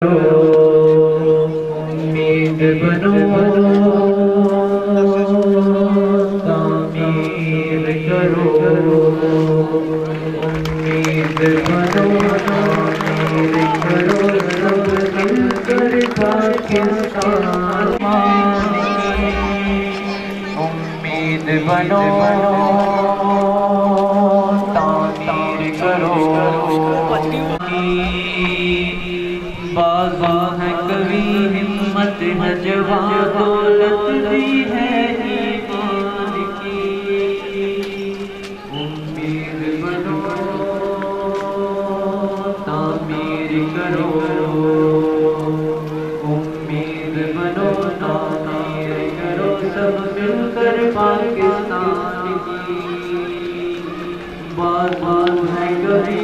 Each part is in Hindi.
उम्मीद बनो तामीर करो, उम्मीद बनो तामीर करो, सब मिलकर पाकिस्तान की। उम्मीद बनो तामीर करो, बाज़ है कभी हिम्मत है जवां, दौलत भी है ईमान की। उम्मीद बनो तामीर करो, उम्मीद बनो तामीर करो, सब मिलकर पाकिस्तान की। बाज़ है कभी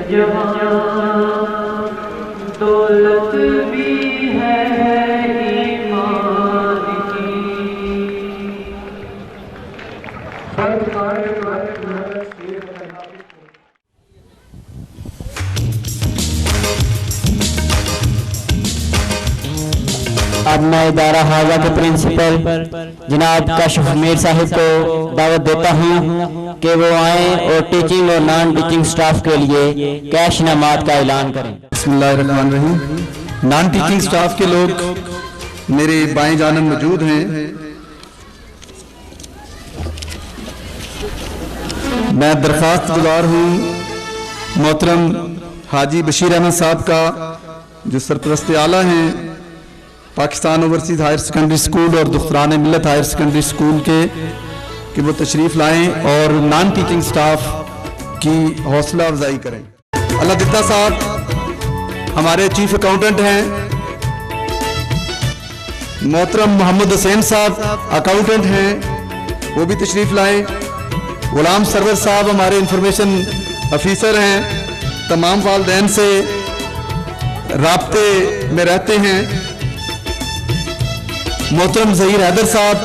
जवान, दौलत भी है ईमान की। अब मैं इदारा हाजा के प्रिंसिपल जनाब काशिफ मीर साहिब को दावत देता हूँ कि वो आएँ और टीचिंग और नॉन टीचिंग स्टाफ के लिए कैश इनामात का ऐलान करें। बिस्मिल्लाहिर्रहमानिर्रहीम। नॉन टीचिंग स्टाफ के लोग मेरे बाएं जानब मौजूद हैं। मैं दरख्वास्त गुजार हूँ मोहतरम हाजी बशीर अहमद साहब का, जो सरपरस्त आला हैं Pakistan overseas higher secondary school और दुख्तरान मिल्लत हायर सेकेंडरी स्कूल के, कि वो तशरीफ़ लाएं और नॉन टीचिंग स्टाफ की हौसला अफजाई करें। अल्लाह दित्ता साहब हमारे चीफ अकाउंटेंट हैं, मोहतरम मोहम्मद हुसैन साहब अकाउंटेंट हैं, वो भी तशरीफ़ लाएं। गुलाम सरवर साहब हमारे इंफॉर्मेशन ऑफिसर हैं, तमाम वालदैन से राब्ते में रहते हैं। मोहतरम ज़हीर हैदर साहब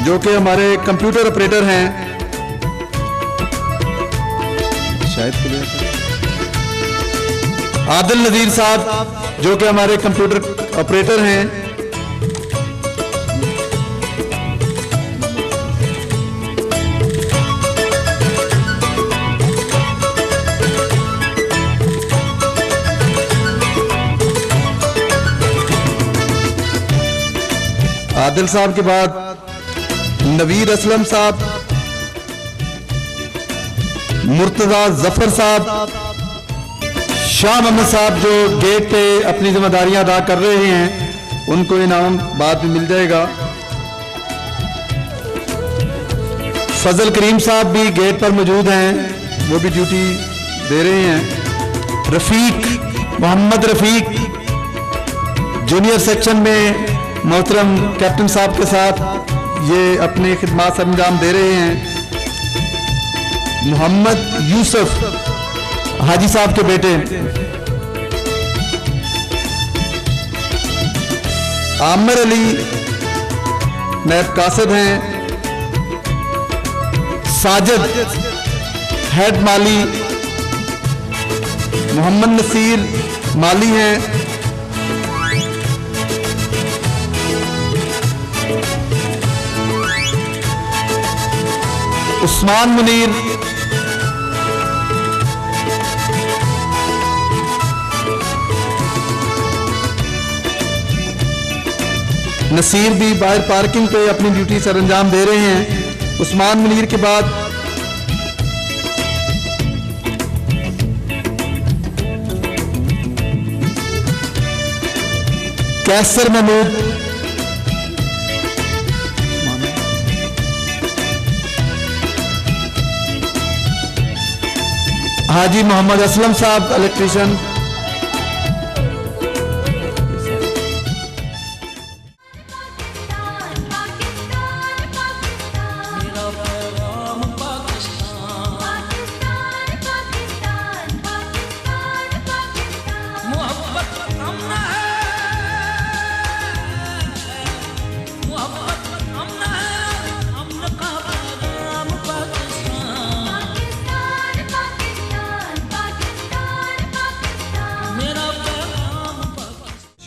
जो कि हमारे कंप्यूटर ऑपरेटर हैं, शायद आदिल नज़ीर साहब जो कि हमारे कंप्यूटर ऑपरेटर हैं। आदिल साहब के बाद नवीर असलम साहब, मुर्तजा जफर साहब, शाह मोहम्मद साहब जो गेट पे अपनी जिम्मेदारियां अदा कर रहे हैं, उनको इनाम बाद में मिल जाएगा। फजल करीम साहब भी गेट पर मौजूद हैं, वो भी ड्यूटी दे रहे हैं। रफीक मोहम्मद रफीक जूनियर सेक्शन में मोहतरम कैप्टन साहब के साथ ये अपनी खिदमत अंजाम दे रहे हैं। मोहम्मद यूसुफ हाजी साहब के बेटे। आमिर अली नैब कासिद हैं। साजिद हेड माली। मोहम्मद नसीर माली हैं। उस्मान मुनीर, नसीर भी बाहर पार्किंग पे अपनी ड्यूटी सर अंजाम दे रहे हैं। उस्मान मुनीर के बाद कैसर महमूद, हाजी मोहम्मद असलम साहब इलेक्ट्रीशियन।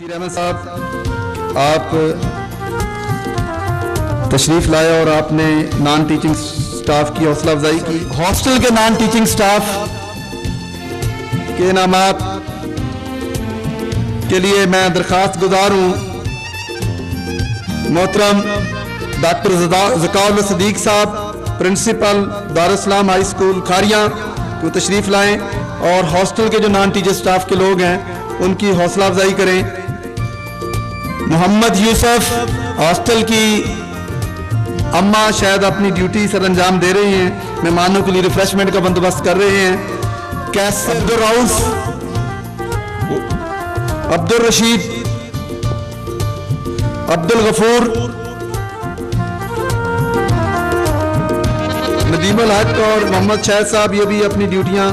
बशीर अहमद साहब, आप तशरीफ लाए और आपने नॉन टीचिंग स्टाफ की हौसला अफजाई की। हॉस्टल के नॉन टीचिंग स्टाफ के इनामात के लिए मैं दरख्वास्त गुजार हूँ मोहतरम doctor Zakaul Sadiq sahab, principal Darussalam high school Kharian, वो तशरीफ़ लाएं और हॉस्टल के जो नॉन टीचर स्टाफ के लोग हैं उनकी हौसला अफजाई करें। मोहम्मद यूसुफ, हॉस्टल की अम्मा शायद अपनी ड्यूटी सर अंजाम दे रही हैं, मेहमानों के लिए रिफ्रेशमेंट का बंदोबस्त कर रहे हैं। कैसर अब्दुल रऊफ, अब्दुल रशीद, अब्दुल गफूर, नदीमुल हक और मोहम्मद शाहिद साहब ये भी अपनी ड्यूटियां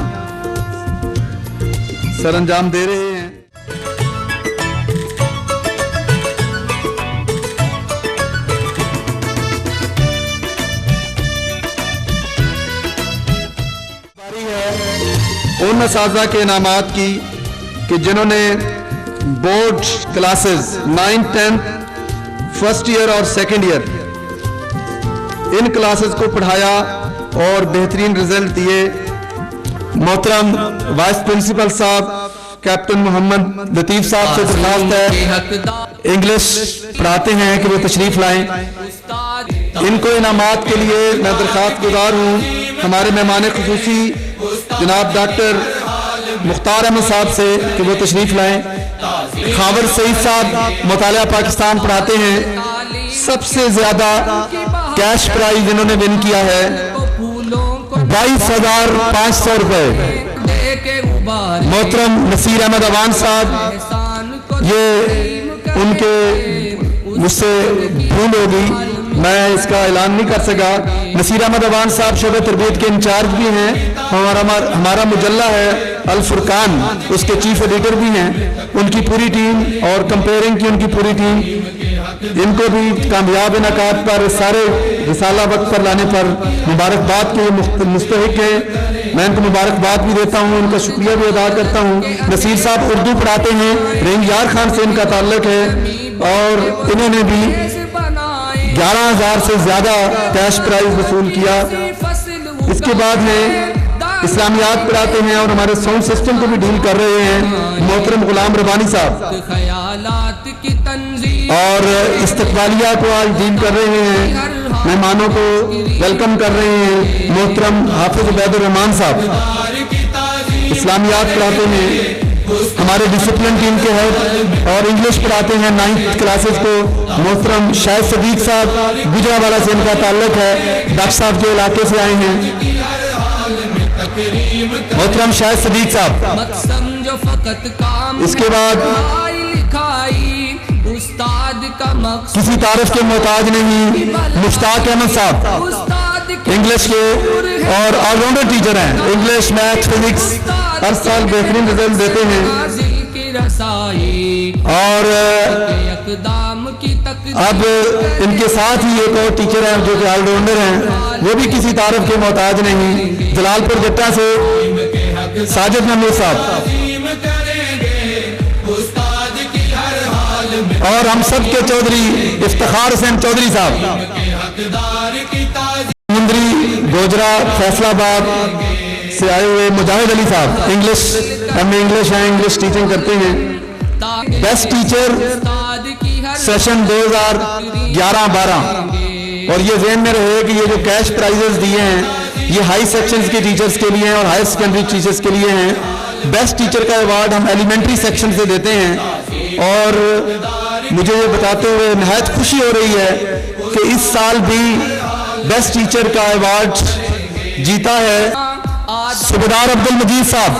सर अंजाम दे रहे हैं। उन असातिज़ा के इनामात की कि जिन्होंने board classes 9th 10th first year और सेकेंड ईयर इन क्लासेस को पढ़ाया और बेहतरीन रिजल्ट दिए। मोहतरम वाइस प्रिंसिपल साहब कैप्टन मोहम्मद लतीफ़ साहब से दरख्वास्त है, इंग्लिश पढ़ाते हैं कि वो तशरीफ लाएं। इनको इनामात के लिए मैं दरख्वास्त गुजार हूँ हमारे मेहमान खुसूसी जनाब डॉक्टर मुख्तार अहमद साहब से कि वो तशरीफ लाएं। खावर सईद साहब मुतालिया पाकिस्तान पढ़ाते हैं, सबसे ज्यादा कैश प्राइज इन्होंने विन किया है 22,500 रुपए। मोहतरम नसीर अहमद अवान साहब, ये उनके मुझसे भूल होगी, मैं इसका ऐलान नहीं कर सका। नसीर अहमद अवान साहब शोबे तरबियत के इंचार्ज भी हैं, हमारा मुजल्ला है अल फुरकान, उसके चीफ एडिटर भी हैं। उनकी पूरी टीम और कंपेयरिंग की उनकी पूरी टीम, इनको भी कामयाब इनाकात पर सारे रिसाला वक्त पर लाने पर मुबारकबाद के मुस्तहिक है। मैं इनको मुबारकबाद भी देता हूँ, उनका शुक्रिया भी अदा करता हूँ। नसीर साहब उर्दू पढ़ाते हैं, रेंज यार खान से इनका ताल्लुक है और इन्होंने भी 11,000 से ज्यादा कैश प्राइज वसूल किया। इसके बाद में इस्लामियात पढ़ाते हैं और हमारे साउंड सिस्टम को भी डील कर रहे हैं मोहतरम गुलाम रबानी साहब, और इस्तकबालिया को आज डील कर रहे हैं, मेहमानों को वेलकम कर रहे हैं मोहतरम हाफिज उबैदुर रहमान साहब। इस्लामियात पढ़ाते हैं, हमारे डिसिप्लिन टीम के हेड, और इंग्लिश पढ़ाते हैं 9th क्लासेस को मोहतरम शाहिद सदीक साहब, गुजरावाला से इनका ताल्लुक है, डॉक्टर साहब के इलाके से आए हैं। मोहतरम शाहिद सदीक साहब। इसके बाद किसी तारीफ के मोहताज नहीं, मुश्ताक अहमद साहब इंग्लिश के और ऑलराउंडर टीचर हैं, इंग्लिश मैथ फिजिक्स हर साल बेहतरीन रिजल्ट देते हैं। और अब इनके साथ ही एक और टीचर हैं जो कि ऑलराउंडर हैं, वो भी किसी तारीफ के मोहताज नहीं, जलालपुर जट्टा से साजिद महमूद साहब, और हम सब के चौधरी इफ्तिखार हुसैन चौधरी साहब, मंत्री गोजरा फैसलाबाद से आए हुए मुजाहिद अली साहब, इंग्लिश MA इंग्लिश हैं, इंग्लिश टीचिंग करते हैं। बेस्ट टीचर सेशन 2011-12, और ये ज़हन में रहे कि ये जो कैश प्राइजेस दिए हैं ये हाई सेक्शंस के टीचर्स के लिए हैं और हायर सेकेंडरी टीचर्स के लिए हैं। बेस्ट टीचर का अवार्ड हम एलिमेंट्री सेक्शन से देते हैं, और मुझे ये बताते हुए निहायत खुशी हो रही है कि इस साल भी बेस्ट टीचर का अवार्ड जीता है सुबेदार अब्दुल मजीद साहब।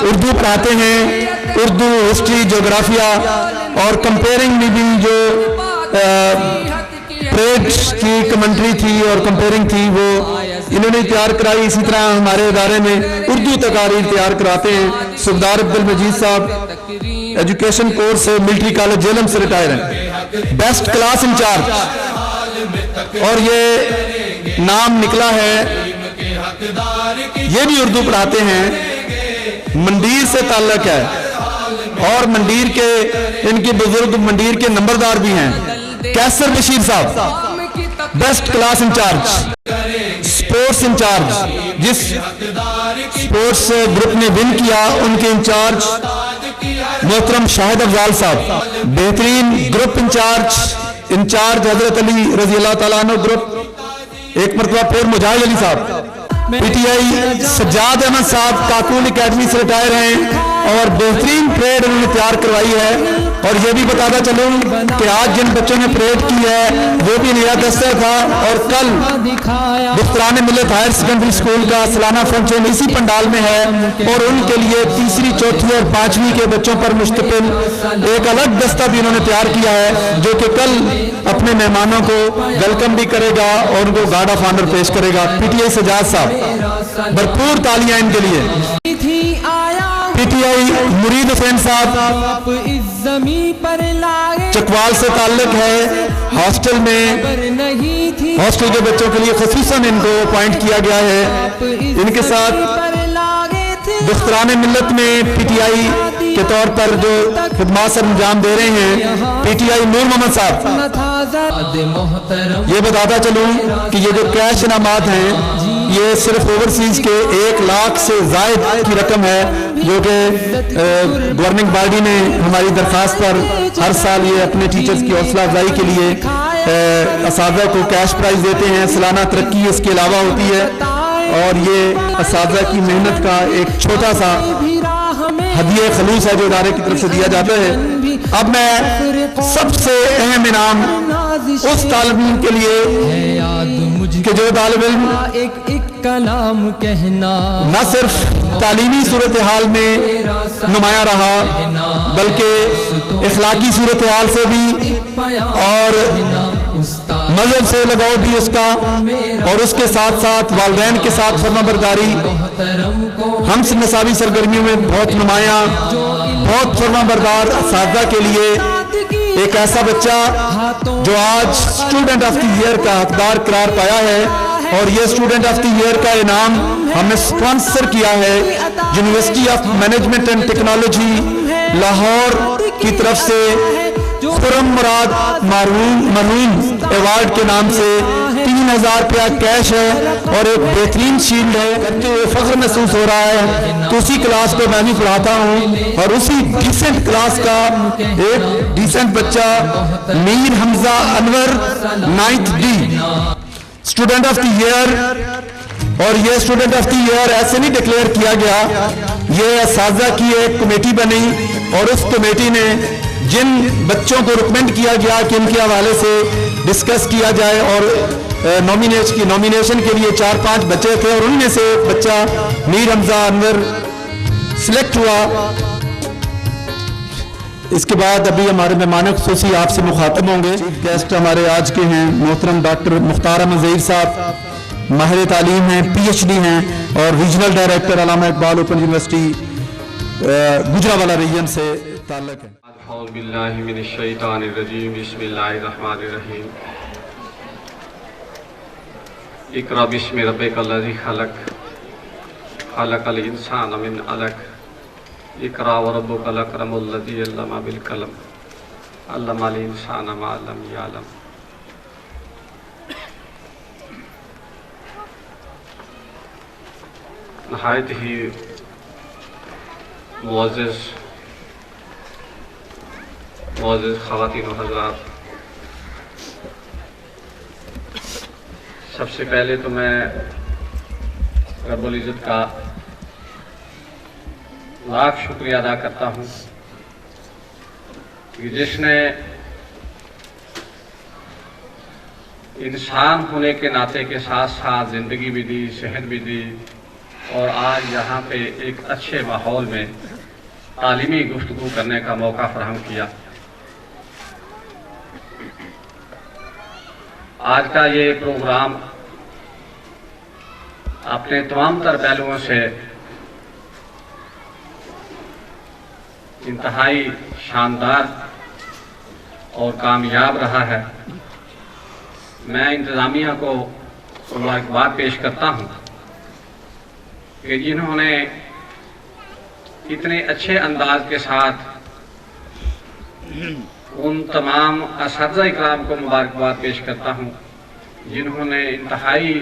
उर्दू पढ़ाते हैं, उर्दू हिस्ट्री जोग्राफिया और कंपेयरिंग में भी जो परेड की कमेंट्री थी और कंपेयरिंग थी वो इन्होंने तैयार कराई। इसी तरह हमारे इदारे में उर्दू तकारीर तैयार कराते हैं सुबेदार अब्दुल मजीद साहब, एजुकेशन कोर्स से मिलिट्री कॉलेज जेलम से रिटायर हैं, बेस्ट क्लास इंचार्ज, और ये नाम निकला है, ये भी उर्दू पढ़ाते हैं, मंडीर से ताल्लुक है, और मंडीर के इनके बुजुर्ग मंडीर के नंबरदार भी हैं। Kaiser Bashir sahab best class incharge, sports incharge, जिस स्पोर्ट्स ग्रुप ने विन किया उनके इंचार्ज मोहतरम शाहिद अफजाल साहब, बेहतरीन ग्रुप इंचार्ज हजरत अली रजी अल्लाह ताला अन्हु ग्रुप, एक मरतबा फिर मुजाहिद अली साहब, पीटीआई सज्जाद अहमद साहब काकूल एकेडमी से रिटायर हैं और बेहतरीन परेड उन्होंने तैयार करवाई है। और ये भी बताता चलूं कि आज जिन बच्चों ने परेड की है वो भी नया दस्ता था और कल दुख्तरान मिल्लत हायर सेकेंडरी स्कूल का सालाना फंक्शन इसी पंडाल में है और उनके लिए तीसरी, चौथी और पांचवी के बच्चों पर मुश्तमिल एक अलग दस्ता भी उन्होंने तैयार किया है जो कि कल अपने मेहमानों को वेलकम भी करेगा और उनको गार्ड ऑफ ऑनर पेश करेगा। पीटीआई सज्जाद साहब, भरपूर तालियां इनके लिए। पीटीआई मुरीद हुसैन साहब चकवाल से ताल्लुक है, हॉस्टल में हॉस्टल के बच्चों के लिए खुसूसन इनको अपॉइंट किया गया है। इनके साथ दुख्तरान मिल्लत में पीटीआई के तौर पर जो खिदमात सर अंजाम दे रहे हैं पीटीआई नूर मोहम्मद साहब। ये बताता चलूं कि ये जो कैश इनामात हैं ये सिर्फ ओवरसीज के 1 लाख से जायद की रकम है जो कि गवर्निंग बॉडी ने हमारी दरख्वास्त पर हर साल ये अपने टीचर्स की हौसला अफजाई के लिए असातिज़ा को कैश प्राइज देते हैं। सालाना तरक्की इसके अलावा होती है और ये असातिज़ा की मेहनत का एक छोटा सा हदिया खलूस है जो इदारे की तरफ से दिया जाता है। अब मैं सबसे अहम इनाम उस तालिब इल्म के लिए कि जो तालिब इल्म एक कलाम कहना न सिर्फ तालीमी सूरत हाल में नुमाया रहा बल्कि इखलाकी सूरत हाल से भी और मजहब से लगाव भी उसका और उसके साथ साथ वालिदैन के साथ फरमाबरदारी हम नसाबी सरगर्मियों में बहुत नुमाया, बहुत फरमाबरदार असातिज़ा के लिए एक ऐसा बच्चा जो आज स्टूडेंट ऑफ द ईयर का हकदार करार पाया है और ये स्टूडेंट ऑफ द ईयर का इनाम हमने स्पॉन्सर किया है university of management and technology Lahore की तरफ से खुर्रम मुराद मरहूम अवार्ड के नाम से 3000 रुपया कैश है और एक बेहतरीन शील्ड है। करते हुए फख्र महसूस हो रहा है तो उसी क्लास को मैं भी पढ़ाता हूँ और उसी डिसेंट क्लास का एक डिसेंट बच्चा Mir Hamza Anwar 9th D student of the year. और ये स्टूडेंट ऑफ द ईयर ऐसे नहीं डिक्लेयर किया गया, ये असातिज़ा की एक कमेटी बनी और उस कमेटी ने जिन बच्चों को रिकमेंड किया गया कि इनके हवाले से डिस्कस किया जाए और नॉमिनेशन के लिए 4-5 बच्चे थे और उनमें से बच्चा मीर हमजा अनवर सिलेक्ट हुआ। इसके बाद अभी हमारे मेहमान खुसूसी आपसे मुखातब होंगे। गेस्ट हमारे आज के हैं मोहतरम डॉक्टर मुख्तार अहमद ज़हीर साहब, माहिर तालीम हैं, PhD हैं और regional director Allama Iqbal open university Gujranwala region से ताल्लुक है। बिस्मिल्लाहिर्रहमानिर्रहीम। इक़रा बिस्मि रब्बिकल्लज़ी खलक़ खलक़ल इंसान मिन अलक़ इक़रा व रब्बुकल अकरमुल्लज़ी अल्लमा बिल कलम अल्लमल इंसान मा लम यअलम। नहायत ही मुअज़्ज़ज़ ख़वातीन व हज़रात, सबसे पहले तो मैं रब्बुल इज़्ज़त का लाख शुक्रिया अदा करता हूँ कि जिसने इंसान होने के नाते के साथ साथ ज़िंदगी भी दी, सेहत भी दी और आज यहाँ पे एक अच्छे माहौल में तालीमी गुफ्तगू करने का मौका फराहम किया। आज का ये प्रोग्राम अपने तमाम तर पहलुओं से इंतहाई शानदार और कामयाब रहा है। मैं इंतज़ामिया को मुबारकबाद पेश करता हूँ कि जिन्होंने इतने अच्छे अंदाज के साथ उन तमाम असातिज़ा इकराम को मुबारकबाद पेश करता हूँ जिन्होंने इंतहाई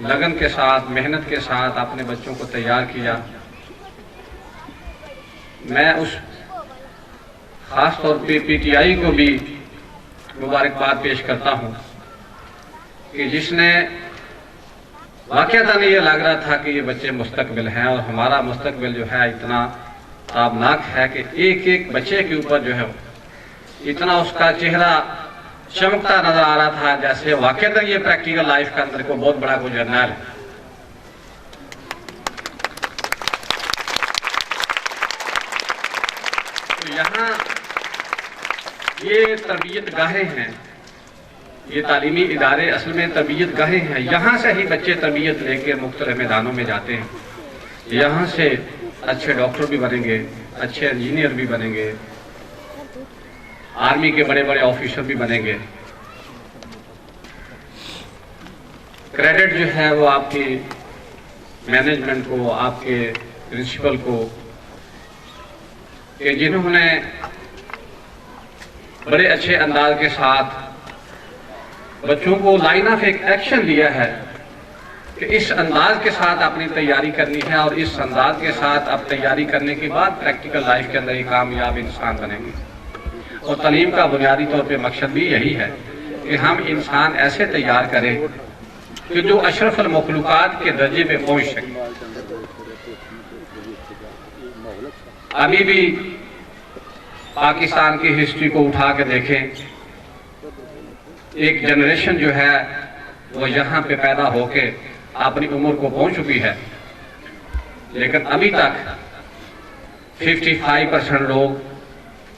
लगन के साथ, मेहनत के साथ अपने बच्चों को तैयार किया। मैं उस ख़ास तौर पे PTI को भी मुबारकबाद पेश करता हूँ कि जिसने वाक़ईतन ये लग रहा था कि ये बच्चे मुस्तकबिल हैं और हमारा मुस्तकबिल जो है इतना ताबनाक है कि एक एक बच्चे के ऊपर जो है इतना उसका चेहरा चमकता नजर आ रहा था जैसे वाक़ईतन ये प्रैक्टिकल लाइफ का अंदर को बहुत बड़ा कोई जर्नल है। तो यहाँ ये तरबियत गाहें हैं, ये तालीमी इदारे असल में तरबियत गाहें हैं। यहाँ से ही बच्चे तरबियत लेकर मुख्तलिफ मैदानों में जाते हैं। यहाँ से अच्छे डॉक्टर भी बनेंगे, अच्छे इंजीनियर भी बनेंगे, आर्मी के बड़े बड़े ऑफिसर भी बनेंगे। क्रेडिट जो है वो आपकी मैनेजमेंट को, आपके प्रिंसिपल को, कि जिन्होंने बड़े अच्छे अंदाज के साथ बच्चों को लाइन ऑफ एक एक्शन दिया है कि इस अंदाज के साथ अपनी तैयारी करनी है और इस अंदाज के साथ अब तैयारी करने के बाद प्रैक्टिकल लाइफ के अंदर एक कामयाब इंसान बनेंगे। और तालीम का बुनियादी तौर पे मकसद भी यही है कि हम इंसान ऐसे तैयार करें कि जो अशरफुल मखलूकात के दर्जे पे पहुंच सके। अभी भी पाकिस्तान की हिस्ट्री को उठा के देखें, एक जनरेशन जो है वो यहाँ पे पैदा होके अपनी उम्र को पहुंच चुकी है, लेकिन अभी तक 55% लोग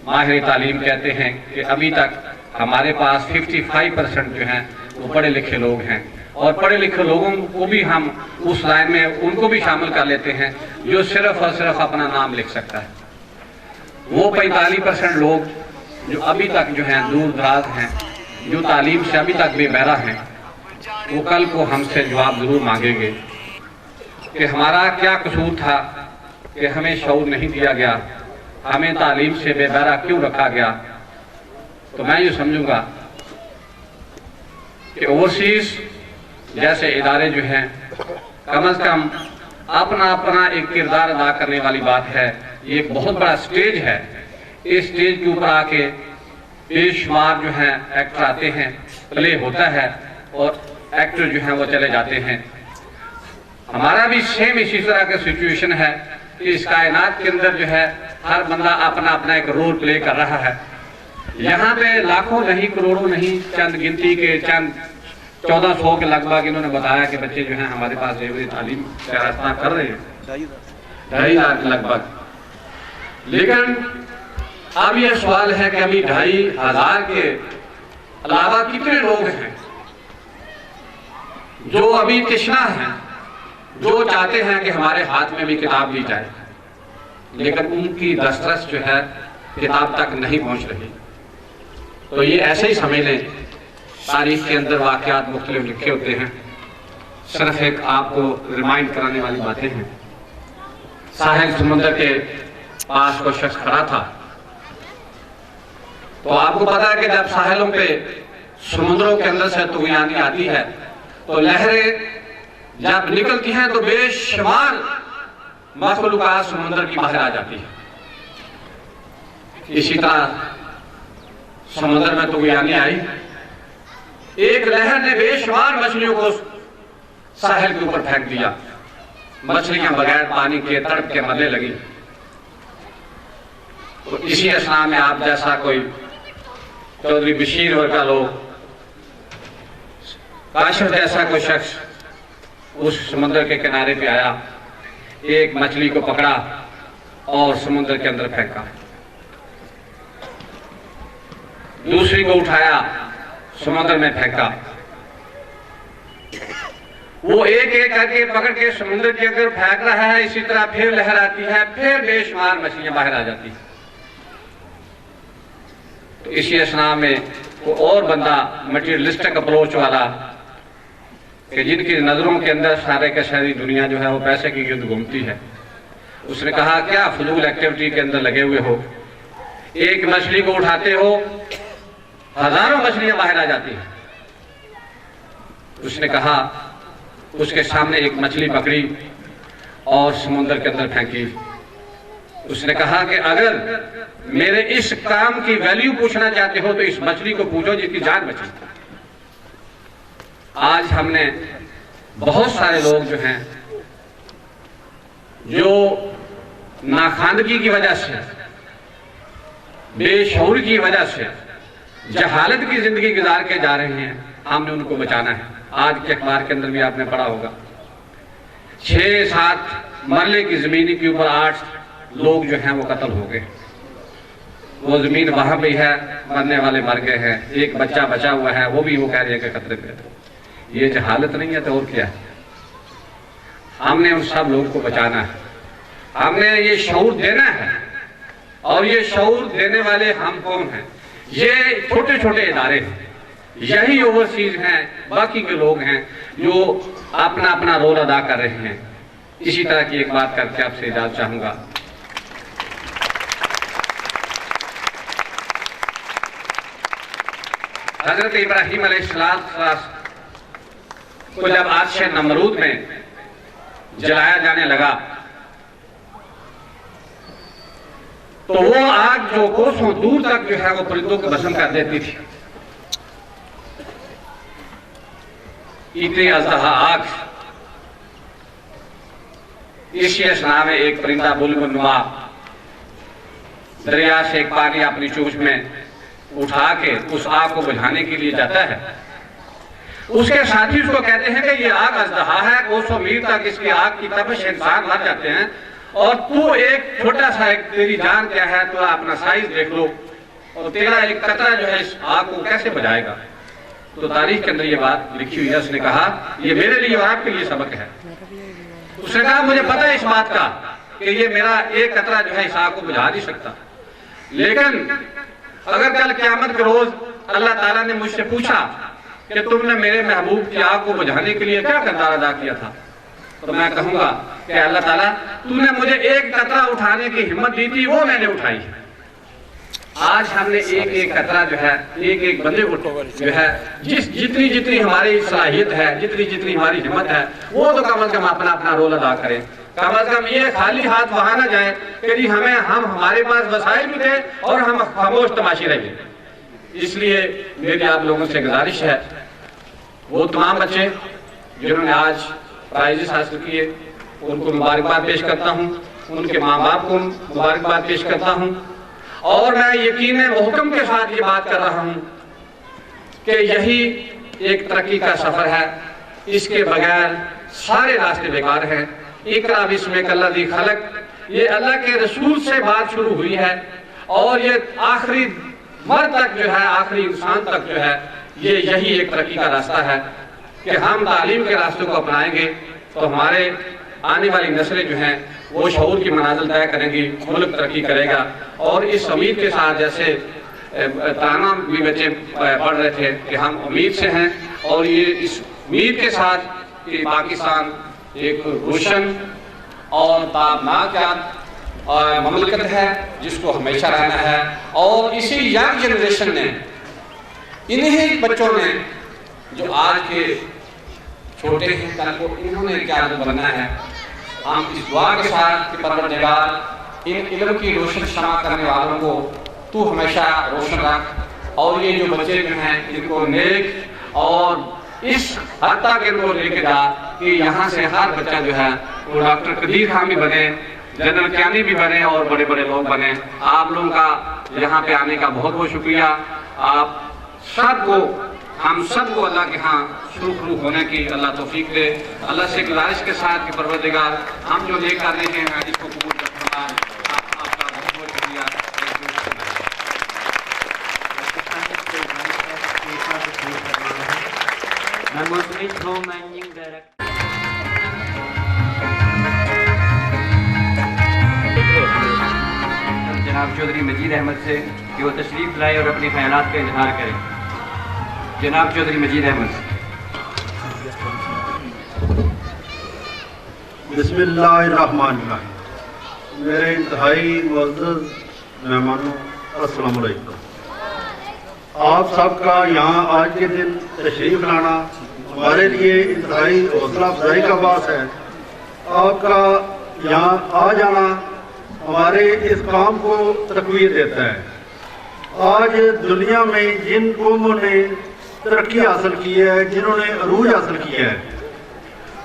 माहिर तालीम कहते हैं कि अभी तक हमारे पास 55% जो हैं वो पढ़े लिखे लोग हैं। और पढ़े लिखे लोगों को भी हम उस लाइन में उनको भी शामिल कर लेते हैं जो सिर्फ और सिर्फ अपना नाम लिख सकता है। वो 45% लोग जो अभी तक जो हैं दूर दराज हैं, जो तालीम से अभी तक बेबहरा हैं, वो कल को हमसे जवाब जरूर मांगेंगे कि हमारा क्या कसूर था कि हमें शऊर नहीं दिया गया, हमें तालीम से बेबहरा क्यों रखा गया। तो मैं ये समझूंगा कि ओवरसीज जैसे इदारे जो हैं कम अज कम अपना अपना एक किरदार अदा करने वाली बात है। ये एक बहुत बड़ा स्टेज है, इस स्टेज के ऊपर आके बेशुमार जो हैं एक्टर आते हैं, प्ले होता है और एक्टर जो हैं वो चले जाते हैं। हमारा भी सेम इसी तरह का सिचुएशन है कि इस कायनात के अंदर जो है हर बंदा अपना अपना एक रोल प्ले कर रहा है। यहाँ पे लाखों नहीं, करोड़ों नहीं, चंद गिनती के, चंद 1400 के लगभग इन्होंने बताया कि बच्चे जो हैं हमारे पास जेवरी तालीम का रास्ता कर रहे हैं, 2,500 के लगभग। लेकिन अब यह सवाल है कि अभी 2,500 के अलावा कितने लोग हैं जो अभी तिश्ना हैं, जो चाहते हैं कि हमारे हाथ में भी किताब दी जाए, लेकिन उनकी दस्तरस जो है किताब तक नहीं पहुंच रही। तो ये ऐसे ही समझ लें, तारीख के अंदर वाक़यात मुख्तलिफ लिखे होते हैं। सिर्फ एक आपको रिमाइंड कराने वाली बातें हैं। साहिल समुद्र के पास कोई शख्स खड़ा था, तो आपको पता है कि जब साहिलों पे समुद्रों के अंदर से तूफानी आती है तो लहरें जब निकलती हैं तो बेशुमार मखलूकात समुद्र की बाहर आ जाती है। इसी तरह समुद्र में तूफानी आई, एक लहर ने बेशुमार मछलियों को साहिल के ऊपर फेंक दिया। मछलियां बगैर पानी के तड़प के मरने लगी। तो इसी असना में आप जैसा कोई चौधरी बशीर वर्गा लोग, काशिफ जैसा कोई शख्स उस समुद्र के किनारे पे आया, एक मछली को पकड़ा और समुद्र के अंदर फेंका, दूसरी को उठाया समुद्र में फेंका। वो एक एक करके पकड़ के समुद्र के अंदर फेंक रहा है। इसी तरह फिर लहर आती है, फिर बेशुमार मछलियां बाहर आ जाती है। तो इसी असना में वो और बंदा मटीरियलिस्टिक अप्रोच वाला कि जिनकी नजरों के अंदर सारे का सारी दुनिया जो है वो पैसे की गिर्द घूमती है, उसने कहा क्या फजूल एक्टिविटी के अंदर लगे हुए हो, एक मछली को उठाते हो, हजारों मछलियां बाहर आ जाती हैं। उसने कहा, उसके सामने एक मछली पकड़ी और समुद्र के अंदर फेंकी। उसने कहा कि अगर मेरे इस काम की वैल्यू पूछना चाहते हो तो इस मछली को पूछो जिसकी जान बची। आज हमने बहुत सारे लोग जो हैं, जो नाखानगी की वजह से, बेशऊर की वजह से जहालत की जिंदगी गुजार के जा रहे हैं, हमने उनको बचाना है। आज के अखबार के अंदर भी आपने पढ़ा होगा, 6-7 मरले की जमीन के ऊपर 8 लोग जो हैं वो कत्ल हो गए। वो जमीन वहां भी है, मरने वाले मर गए हैं, एक बच्चा बचा हुआ है, वो भी वो कह रहे हैं कि खतरे पे। ये जहालत नहीं है तो और क्या है? हमने उन सब लोगों को बचाना है, हमने ये शऊर देना है। और ये शऊर देने वाले हम कौन हैं? ये छोटे छोटे इदारे हैं, यही ओवरसीज हैं, बाकी के लोग हैं जो अपना अपना रोल अदा कर रहे हैं। इसी तरह की एक बात करके आपसे इजाजत चाहूंगा। हजरत इब्राहिम अलैहिस्सलाम को जब आज से नमरूद में जलाया जाने लगा तो वो आग जो कोसों दूर तक जो है वो परिंदों को भस्म कर देती थी। इतनी अज़हा आग। इसी असना में एक परिंदा बुलबुल नुमा दरिया से एक पानी अपनी चोंच में उठा के उस आग को बुझाने के लिए जाता है। उसके साथी उसको कहते हैं कि ये आग अज़हा है, कोसों मील तक इसकी आग की तपिश इंसान मर जाते हैं, और तू एक छोटा सा, एक तेरी जान क्या है, तो अपना साइज देख लो, और तेरा एक कतरा जो है इस आग को कैसे बुझाएगा। तो तारीख के अंदर ये बात लिखी हुई है। उसने कहा ये मेरे लिए और आपके लिए सबक है। उसने कहा मुझे पता है इस बात का कि ये मेरा एक कतरा जो है इस आग को बुझा नहीं सकता, लेकिन अगर कल क़यामत के रोज अल्लाह ताला ने मुझसे पूछा कि तुमने मेरे महबूब की आग को बुझाने के लिए क्या किरदार अदा किया था, तो मैं कहूंगा कि अल्लाह ताला तूने मुझे एक कतरा उठाने की हिम्मत दी थी, वो मैंने उठाई। आज हमने एक एक कतरा जो है, एक एक बंदे को जो है, जितनी जितनी हमारी सलाहियत है, जितनी जितनी हमारी हिम्मत है, वो तो कम अज कम अपना अपना रोल अदा करें। कम अज कम ये खाली हाथ वहां ना जाए कि जी हमारे पास वसाइल भी थे और हम खामोश तमाशी रहे। इसलिए मेरी आप लोगों से गुजारिश है, वो तमाम बच्चे जिन्होंने आज प्राइजेस हासिल किए उनको मुबारकबाद पेश करता हूँ, उनके माँ बाप को मुबारकबाद पेश करता हूँ, और मैं यकीन मुहकम के साथ ये बात कर रहा हूँ कि यही एक तरक्की का सफर है। इसके बगैर सारे रास्ते बेकार हैं। इकरा बिस्मिक अल्लज़ी खलक, ये अल्लाह के रसूल से बात शुरू हुई है और ये आखिरी मर्द तक जो है, आखिरी इंसान तक जो है, ये यही एक तरक्की का रास्ता है कि हम तालीम के रास्ते को अपनाएंगे तो हमारे आने वाली नस्लें जो हैं वो शऊर की मनाजिल तय करेंगी, मुल्क तरक्की करेगा। और इस उम्मीद के साथ, जैसे ताना भी बच्चे पढ़ रहे थे कि हम उम्मीद से हैं, और ये इस उम्मीद के साथ कि पाकिस्तान एक रोशन और ताबनाक ममलकत है जिसको हमेशा रहना है। और इसी यंग जनरेशन ने, इन्हीं बच्चों ने जो आज के छोटे हैं, कल को इन्होंने क्या बनना है। हम इस दुआ के साथ कि परवरदिगार इन इल्म की रोशन शमा करने वालों को तू हमेशा रोशन रख, और ये जो बच्चे जो हैं इनको नेक और इस हद तक इनको लेके जा कि यहाँ से हर बच्चा जो है वो डॉक्टर कदीर खान भी बने, जनरल क्यानी भी बने और बड़े बड़े लोग बने। आप लोगों का यहाँ पे आने का बहुत बहुत शुक्रिया। आप सबको, हम सबको अल्लाह के यहाँ शुरू होने की अल्लाह तौफीक दे। अल्लाह से गुजारिश के साथ कि परवरदिगार हम जो लेकर रहे हैं इसको कबूल करना। आपका बहुत बहुत शुक्रिया। जनाब चौधरी मजीद अहमद से कि वो तशरीफ लाए और अपने ख्यालात का इजहार करें। जनाब चौधरी मजीद अहमद। बिस्मिल्लाहिर्रहमानिर्रहीम। मेरे इंतहाई मुअज़्ज़ज़ मेहमानों, अस्सलाम वालेकुम। आप सबका यहाँ आज के दिन तशरीफ लाना हमारे लिए इंतहाई हौसला अफजाई का बात है। आपका यहाँ आ जाना हमारे इस काम को तकवीत देता है। आज दुनिया में जिन कौमों ने तरक्की हासिल की है, जिन्होंने अरूज हासिल किया है,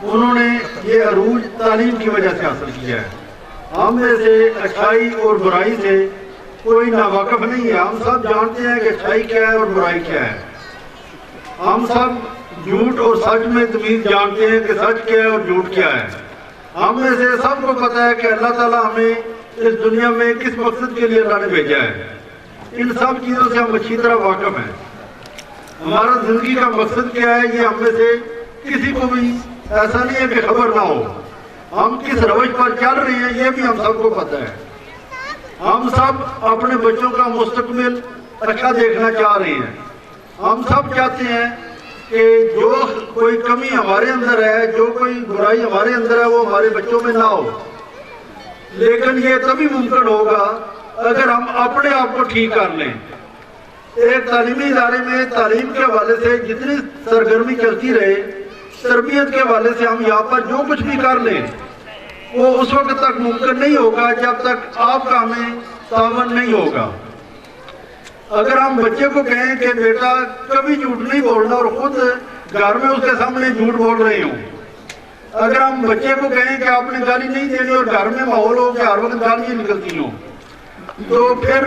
उन्होंने ये अरूज तालीम की वजह से हासिल किया है। हम में से अच्छाई और बुराई से कोई नावाकिफ नहीं है। हम सब जानते हैं कि अच्छाई क्या है और बुराई क्या है। हम सब झूठ और सच में तमीज जानते हैं कि सच क्या है और झूठ क्या है। हम में से सबको पता है कि अल्लाह ताला हमें इस दुनिया में किस मकसद के लिए अल्लाह ने भेजा है। इन सब चीज़ों से हम अच्छी तरह वाकिफ हैं। हमारा जिंदगी का मकसद क्या है, ये हम में से किसी को भी ऐसा नहीं है कि खबर ना हो। हम किस रवश पर चल रहे हैं ये भी हम सबको पता है। हम सब अपने बच्चों का मुस्तकबिल अच्छा देखना चाह रहे हैं। हम सब चाहते हैं कि जो कोई कमी हमारे अंदर है, जो कोई बुराई हमारे अंदर है, वो हमारे बच्चों में ना हो। लेकिन ये तभी मुमकिन होगा अगर हम अपने आप को ठीक कर लें। एक तालीमी इदारे में तालीम के हवाले से जितनी सरगर्मी चलती रहे, तरबियत के हवाले से हम यहाँ पर जो कुछ भी कर लें, वो उस वक्त तक मुमकिन नहीं होगा जब तक आपका हमें तावन नहीं होगा। अगर हम बच्चे को कहें कि बेटा कभी झूठ नहीं बोलना और खुद घर में उसके सामने झूठ बोल रहे हो, अगर हम बच्चे को कहें कि आपने गाली नहीं देनी और घर में माहौल हो कि हर वक्त गालियाँ निकलती हो, तो फिर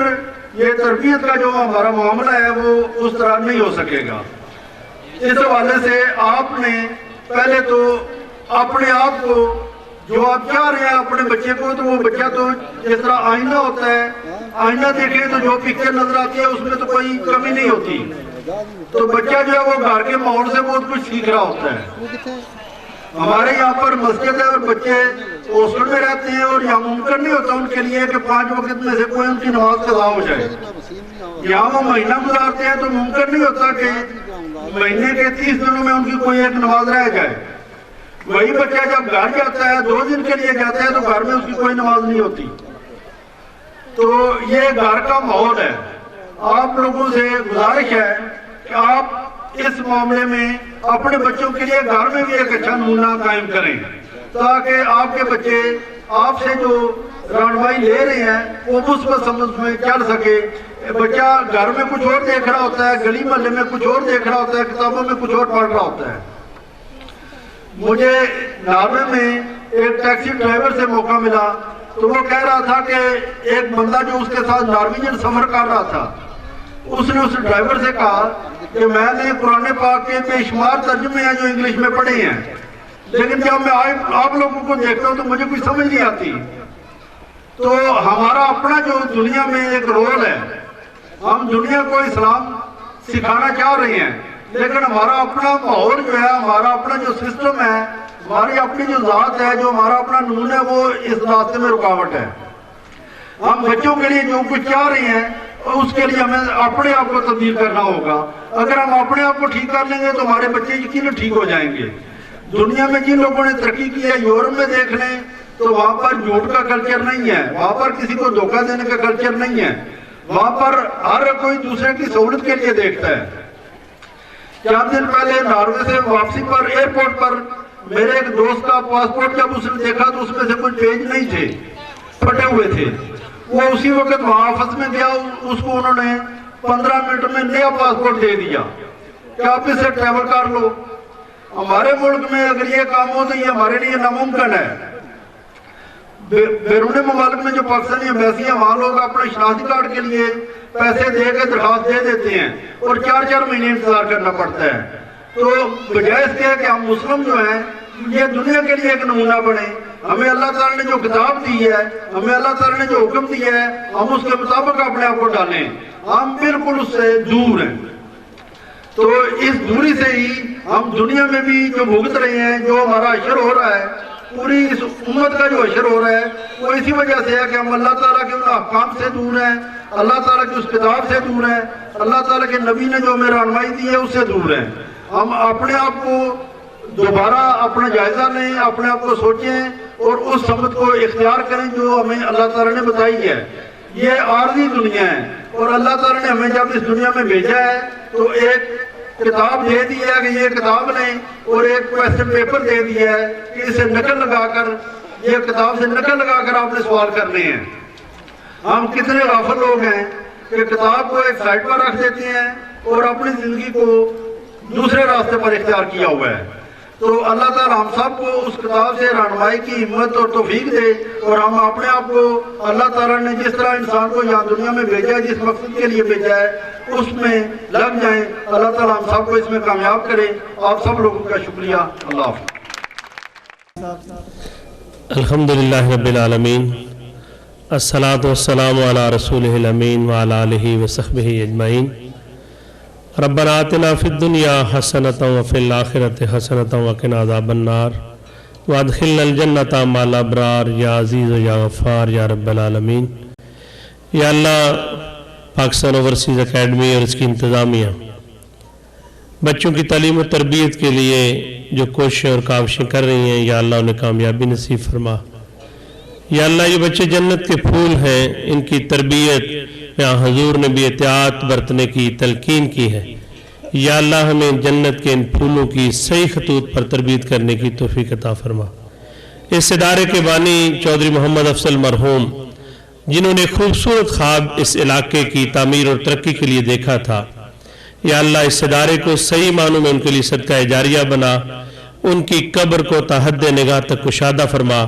ये तरबियत का जो हमारा मामला है वो उस तरह नहीं हो सकेगा। इस हवाले से आपने पहले तो अपने आप को, जो आप चाह रहे हैं अपने बच्चे को, तो वो बच्चा तो जिस तरह आईना होता है, आईना देखे तो जो पिक्चर नजर आती है उसमें तो कोई कमी नहीं होती। तो बच्चा जो है वो घर के माहौल से बहुत कुछ सीख रहा होता है। हमारे यहाँ पर मस्जिद है और बच्चे हॉस्टल में रहते हैं और यहाँ मुमकिन नहीं होता उनके लिए कि 5 वक्त में से कोई उनकी नमाज कज़ा हो जाए। यहाँ वो महीना गुजारते हैं तो मुमकिन नहीं होता कि महीने के 30 दिनों में उनकी कोई एक नमाज रह जाए। वही बच्चा जब घर जाता है, 2 दिन के लिए जाता है, तो घर में उसकी कोई नमाज नहीं होती। तो ये घर का माहौल है। आप लोगों से गुजारिश है कि आप इस मामले में अपने बच्चों के लिए घर में भी एक अच्छा नमूना कायम करें, ताकि आपके बच्चे आपसे जो रहनुमाई ले रहे हैं वो मुस्बत समझ में चल सके। बच्चा घर में कुछ और देख रहा होता है, गली मोहल्ले में कुछ और देख रहा होता है, किताबों में कुछ और पढ़ रहा होता है। मुझे नॉर्वे में एक टैक्सी ड्राइवर से मौका मिला, तो वो कह रहा था कि एक बंदा जो उसके साथ नॉर्वेजियन सफर कर रहा था, उसने उस ड्राइवर से कहा कि मैंने कुरान पाक के बेशुमार तर्जुमे हैं जो इंग्लिश में पढ़े हैं, लेकिन जब मैं आप लोगों को देखता हूँ तो मुझे कुछ समझ नहीं आती। तो हमारा अपना जो दुनिया में एक रोल है, हम दुनिया को इस्लाम सिखाना चाह रहे हैं, लेकिन हमारा अपना माहौल जो है, हमारा अपना जो सिस्टम है, हमारी अपनी जो जात है, जो हमारा अपना नून है, वो इस रास्ते में रुकावट है। हम बच्चों के लिए जो कुछ चाह रहे हैं उसके लिए हमें अपने आप को तब्दील करना होगा। अगर हम अपने आप को ठीक कर लेंगे तो हमारे बच्चे यकीनन ठीक हो जाएंगे। दुनिया में जिन लोगों ने तरक्की की है, यूरोप में देख लें तो वहाँ पर झूठ का कल्चर नहीं है, वहाँ पर किसी को धोखा देने का कल्चर नहीं है, वहाँ पर हर कोई दूसरे की सहूलत के लिए देखता है। 4 दिन पहले नॉर्वे से वापसी पर एयरपोर्ट पर मेरे एक दोस्त का पासपोर्ट जब उसने देखा तो उसमें से कुछ पेज नहीं थे, फटे हुए थे। वो उसी वक्त वहाँ ऑफिस में गया, उसको उन्होंने 15 मिनट में नया पासपोर्ट दे दिया कि आप इससे ट्रैवल कर लो। हमारे मुल्क में अगर ये काम हो तो ये हमारे लिए नामुमकिन है। बैरून मुमालिक में जो पाकिस्तानी एम्बेसी है, वहाँ लोग अपने शनाख्ती कार्ड के लिए पैसे दे के दरखास्त दे देते हैं और 4-4 महीने इंतजार करना पड़ता है। तो बजाय इसके कि हम मुस्लिम जो हैं ये दुनिया के लिए एक नमूना बने, हमें अल्लाह ताला ने जो किताब दी है, हमें अल्लाह ताला ने जो हुक्म दिया है, हम उसके मुताबिक अपने आप को डालें। हम बिल्कुल उससे दूर हैं। तो इस दूरी से ही हम दुनिया में भी जो भुगत रहे हैं, जो हमारा अशर हो रहा है, पूरी इस उम्मत का जो अशर हो रहा है, वो इसी वजह से है कि हम अल्लाह ताला के उन अहकाम से दूर हैं, अल्लाह ताला की उस किताब से दूर हैं, अल्लाह ताला के नबी ने जो हमें रहनुमाई दी है उससे दूर हैं। हम अपने आप को दोबारा अपना जायजा लें, अपने आप को सोचें और उस समत को इख्तियार करें जो हमें अल्लाह ताला ने बताई है। ये आर्जी दुनिया है और अल्लाह ताला ने हमें जब इस दुनिया में भेजा है तो एक किताब दे दी है कि ये किताब नहीं, और एक क्वेश्चन पेपर दे दिया है कि इसे नकल लगाकर, ये किताब से नकल लगाकर आपने सवाल करने हैं। हम कितने गाफिल लोग हैं कि किताब को एक साइड पर रख देते हैं और अपनी जिंदगी को दूसरे रास्ते पर इख्तियार किया हुआ है। तो अल्लाह ताला हम सबको उस किताब से रहनुमाई की हिम्मत और तौफीक दे और हम अपने आप को अल्लाह ताला ने जिस तरह इंसान को यहाँ दुनिया में भेजा है, जिस मकसद के लिए भेजा है, उसमें लग जाएं। अल्लाह ताला हम सबको इसमें कामयाब करे। आप सब लोगों का शुक्रिया। अल्लाह हाफ़िज़। अल्हम्दुलिल्लाह रब्बिल आलमीन, अस्सलातु वस्सलामु अला रसूलिहिल अमीन व अला आलिहि व सहबिहि अजमईन। रब्बना आतिना फिद दुनिया हसनतन व फिल आखिरति हसनतन व क़िना अज़ाबन्नार व अदखिलनल जन्नता मअल अबरार या अज़ीज़ या गफ़्फ़ार या रब्बल आलमीन। या अल्लाह, पाकिस्तान ओवरसीज़ अकेडमी और इसकी इंतज़ामिया बच्चों की तालीम और तरबियत के लिए जो कोशिशें और काविशें कर रही हैं, या अल्लाह उन्हें कामयाबी नसीब फरमा। या अल्लाह, ये बच्चे जन्नत के फूल हैं, इनकी तरबियत यहाँ हजूर ने भी एहतियात बरतने की तलकीन की है। या अल्लाह, हमें जन्नत के इन फूलों की सही खतूत पर तरबियत करने की तौफीक अता फरमा। इस इदारे के बानी चौधरी मोहम्मद अफसल मरहूम, जिन्होंने खूबसूरत ख्वाब इस इलाके की तामीर और तरक्की के लिए देखा था, या अल्लाह इस इदारे को सही मानों में उनके लिए सदका जारिया बना, उनकी कब्र को तहद निगाह तक कुशादा फरमा,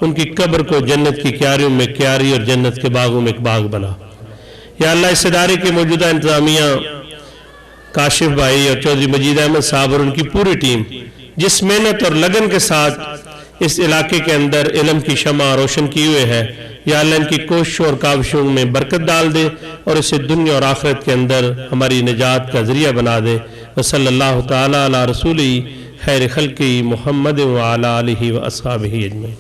उनकी कब्र को जन्नत की क्यारियों में क्यारी और जन्नत के बागों में एक बाग बना। या अल्लाह, इस इदारे की मौजूदा इंतजामिया काशिफ भाई और चौधरी मजीद अहमद साहब और उनकी पूरी टीम जिस मेहनत और लगन के साथ इस इलाके के अंदर इल्म की शमा रोशन किए हुए है, या अल्लाह इनकी कोशिशों और काविशों में बरकत डाल दे और इसे दुनिया और आखिरत के अंदर हमारी निजात का जरिया बना दे। व सल्लल्लाहु तआला अला रसूली खैर खल्क़ी मुहम्मद व अला आलिहि व अस्हाबिहि अजमईन।